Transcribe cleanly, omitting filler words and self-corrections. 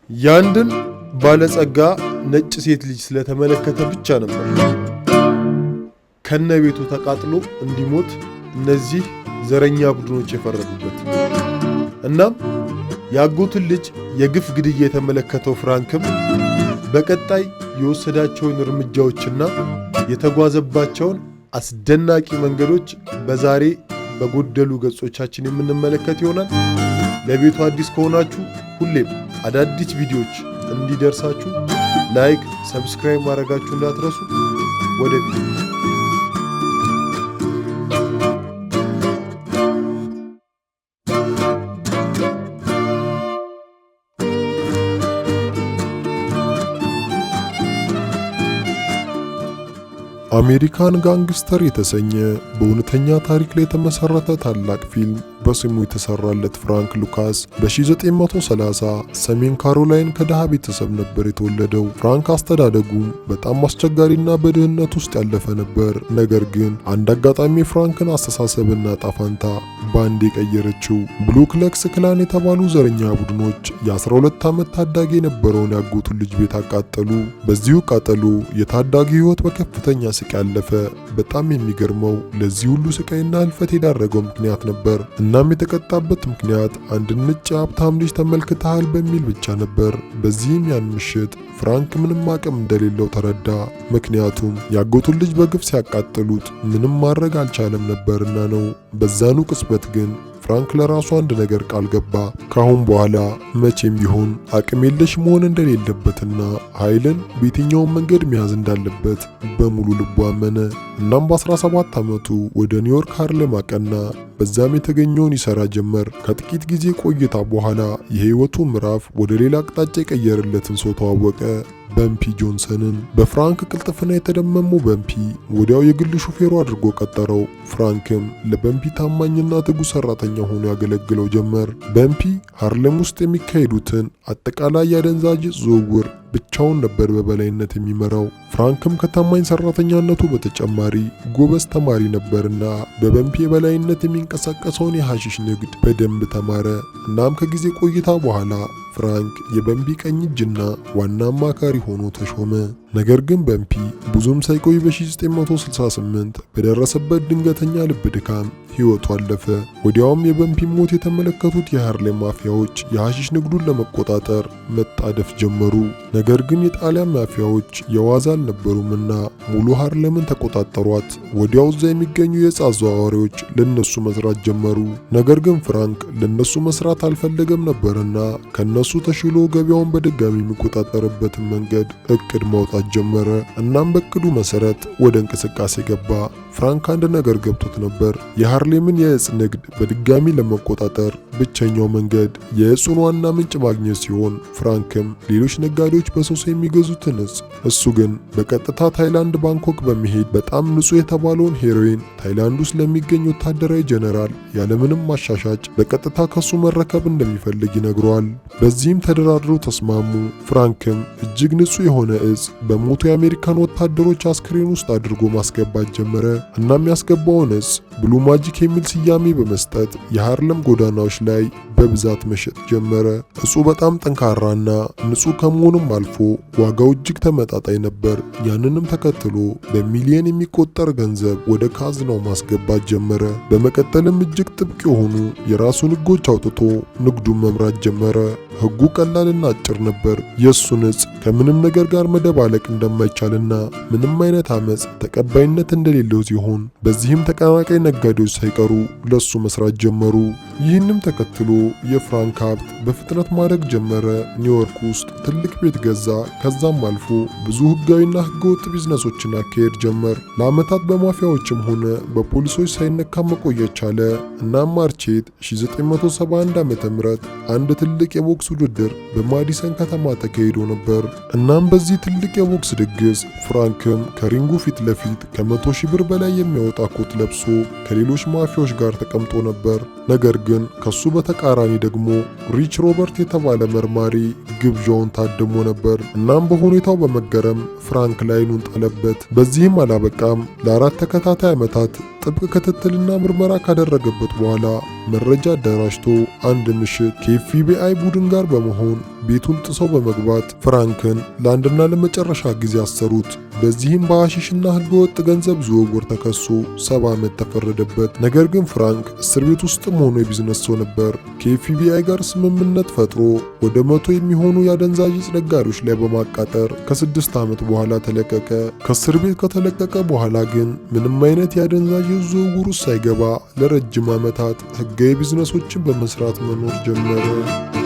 ያንድን ባለጸጋ ነጭ ሴት ልጅ ስለተመለከተ ብቻ ነበር ከነቤቱ ተቃጥሎ እንዲሞት እነዚህ ዘረኛ ቡድኖች የፈረዱበት። እናም ያጎቱን ልጅ የግፍ ግድያ የተመለከተው ፍራንክም በቀጣይ የወሰዳቸውን እርምጃዎችና የተጓዘባቸውን አስደናቂ መንገዶች በዛሬ በጎደሉ ገጾቻችን የምንመለከት ይሆናል። ለቤቱ አዲስ ከሆናችሁ ሁሌም አዳዲስ ቪዲዮዎች እንዲደርሳችሁ ላይክ፣ ሰብስክራይብ ማድረጋችሁ እንዳትረሱ። ወደ ቪዲዮ አሜሪካን ጋንግስተር የተሰኘ በእውነተኛ ታሪክ ላይ የተመሰረተ ታላቅ ፊልም በስሙ የተሰራለት ፍራንክ ሉካስ በ1930 ሰሜን ካሮላይን ከድሃ ቤተሰብ ነበር የተወለደው። ፍራንክ አስተዳደጉ በጣም አስቸጋሪና በድህነት ውስጥ ያለፈ ነበር። ነገር ግን አንድ አጋጣሚ ፍራንክን አስተሳሰብና ጣፋንታ ባንድ የቀየረችው። ብሉ ክለክስ ክላን የተባሉ ዘረኛ ቡድኖች የ12 ዓመት ታዳጊ የነበረውን ያጎቱን ልጅ ቤት አቃጠሉ። በዚሁ ቃጠሎ የታዳጊ ሕይወት በከፍተኛ ስቃይ ያለፈ። በጣም የሚገርመው ለዚህ ሁሉ ስቃይና ህልፈት የዳረገው ምክንያት ነበር። እናም የተቀጣበት ምክንያት አንድ ነጭ ሀብታም ልጅ ተመልክተሃል በሚል ብቻ ነበር። በዚህም ያን ምሽት ፍራንክ ምንም አቅም እንደሌለው ተረዳ። ምክንያቱም ያጎቱን ልጅ በግፍ ሲያቃጥሉት ምንም ማድረግ አልቻለም ነበርና ነው። በዛኑ ቅጽበት ግን ፍራንክ ለራሱ አንድ ነገር ቃል ገባ። ካሁን በኋላ መቼም ቢሆን አቅም የለሽ መሆን እንደሌለበትና ኃይልን በየትኛውም መንገድ መያዝ እንዳለበት በሙሉ ልቡ አመነ። እናም በ17 ዓመቱ ወደ ኒውዮርክ ሃርሌም አቀና። በዛም የተገኘውን ይሰራ ጀመር። ከጥቂት ጊዜ ቆይታ በኋላ የህይወቱ ምዕራፍ ወደ ሌላ አቅጣጫ የቀየረለትን ሰው ተዋወቀ። በምፒ ጆንሰንን። በፍራንክ ቅልጥፍና የተደመመው በምፒ ወዲያው የግል ሹፌሩ አድርጎ ቀጠረው። ፍራንክም ለበምፒ ታማኝና ትጉ ሰራተኛ ሆኖ ያገለግለው ጀመር። በምፒ ሃርሌም ውስጥ የሚካሄዱትን አጠቃላይ የአደንዛዥ ዝውውር ብቻውን ነበር በበላይነት የሚመራው። ፍራንክም ከታማኝ ሰራተኛነቱ በተጨማሪ ጎበዝ ተማሪ ነበርና በበምፒ የበላይነት የሚንቀሳቀሰውን የሐሺሽ ንግድ በደንብ ተማረ። እናም ከጊዜ ቆይታ በኋላ ፍራንክ የበምፒ ቀኝ እጅና ዋና አማካሪ ሆኖ ተሾመ። ነገር ግን በምፒ ብዙም ሳይቆይ በ1968 በደረሰበት ድንገተኛ ልብ ድካም ሕይወቱ አለፈ። ወዲያውም የበምፒ ሞት የተመለከቱት የሃርሌም ማፊያዎች የሐሺሽ ንግዱን ለመቆጣጠር መጣደፍ ጀመሩ። ነገር ግን የጣሊያን ማፊያዎች የዋዛ አልነበሩምና ሙሉ ሃርሌምን ተቆጣጠሯት። ወዲያው እዛ የሚገኙ የዕፅ አዘዋዋሪዎች ለነሱ መስራት ጀመሩ። ነገር ግን ፍራንክ ለነሱ መስራት አልፈለገም ነበርና ከነሱ ተሽሎ ገበያውን በድጋሚ የሚቆጣጠርበትን መንገድ እቅድ ማውጣት ጀመረ። እናም በእቅዱ መሰረት ወደ እንቅስቃሴ ገባ። ፍራንክ አንድ ነገር ገብቶት ነበር። የሃርሌምን የዕፅ ንግድ በድጋሚ ለመቆጣጠር ብቸኛው መንገድ የዕፁን ዋና ምንጭ ማግኘት ሲሆን ፍራንክም ሌሎች ነጋዴዎች በሶስ የሚገዙትን ዕፅ፣ እሱ ግን በቀጥታ ታይላንድ ባንኮክ በመሄድ በጣም ንጹህ የተባለውን ሄሮይን ታይላንድ ውስጥ ለሚገኝ ወታደራዊ ጀነራል ያለምንም ማሻሻጭ በቀጥታ ከሱ መረከብ እንደሚፈልግ ይነግረዋል። በዚህም ተደራድረው ተስማሙ። ፍራንክም እጅግ ንጹህ የሆነ ዕፅ በሞቱ የአሜሪካን ወታደሮች አስክሬን ውስጥ አድርጎ ማስገባት ጀመረ። እናም ያስገባውን ዕፅ ብሉ ማጂክ የሚል ስያሜ በመስጠት የሃርሌም ጎዳናዎች ላይ በብዛት መሸጥ ጀመረ። ዕፁ በጣም ጠንካራና ንጹህ ከመሆኑም አልፎ ዋጋው እጅግ ተመጣጣኝ ነበር። ያንንም ተከትሎ በሚሊዮን የሚቆጠር ገንዘብ ወደ ካዝናው ማስገባት ጀመረ። በመቀጠልም እጅግ ጥብቅ የሆኑ የራሱን ሕጎች አውጥቶ ንግዱን መምራት ጀመረ። ሕጉ ቀላልና አጭር ነበር። የእሱን ዕፅ ከምንም ነገር ጋር መደባለቅ እንደማይቻልና ምንም አይነት አመፅ ተቀባይነት እንደሌለው ሲሆን በዚህም ተቀናቃይ ነጋዴዎች ሳይቀሩ ለሱ መስራት ጀመሩ። ይህንም ተከትሎ የፍራንክ ሀብት በፍጥነት ማደግ ጀመረ። ኒውዮርክ ውስጥ ትልቅ ቤት ገዛ። ከዛም አልፎ ብዙ ህጋዊና ህገወጥ ቢዝነሶችን አካሄድ ጀመር። ለዓመታት በማፊያዎችም ሆነ በፖሊሶች ሳይነካ መቆየት ቻለ። እናም ማርቼት 1971 ዓ.ም አንድ ትልቅ የቦክስ ውድድር በማዲሰን ከተማ ተካሂዶ ነበር። እናም በዚህ ትልቅ የቦክስ ድግስ ፍራንክም ከሪንጉ ፊት ለፊት ከ100,000 ብር በላይ የሚያወጣ ኮት ለብሶ ከሌሎች ማፊያዎች ጋር ተቀምጦ ነበር። ነገር ግን ከሱ በተቃራኒ በተቃራኒ ደግሞ ሪች ሮበርት የተባለ መርማሪ ግብዣውን ታድሞ ነበር። እናም በሁኔታው በመገረም ፍራንክ ላይ አይኑን ጣለበት። በዚህም አላበቃም። ለ4 ተከታታይ ዓመታት ጥብቅ ክትትልና ምርመራ ካደረገበት በኋላ መረጃ አደራጅቶ አንድ ምሽት ከኤፍቢአይ ቡድን ጋር በመሆን ቤቱን ጥሰው በመግባት ፍራንክን ለአንድና ለመጨረሻ ጊዜ አሰሩት። በዚህም በሐሺሽና ህገወጥ ገንዘብ ዝውውር ተከሶ 70 ዓመት ተፈረደበት። ነገር ግን ፍራንክ እስር ቤት ውስጥም ሆኖ የቢዝነስ ሰው ነበር። ከኤፍቢአይ ጋር ስምምነት ፈጥሮ ወደ 100 የሚሆኑ የአደንዛዥ ዕፅ ነጋዴዎች ላይ በማቃጠር ከ6 ዓመት በኋላ ተለቀቀ። ከእስር ቤት ከተለቀቀ በኋላ ግን ምንም አይነት የአደንዛዥ ዕፅ ዝውውር ውስጥ ሳይገባ ለረጅም ዓመታት ህጋዊ ቢዝነሶችን በመስራት መኖር ጀመረ።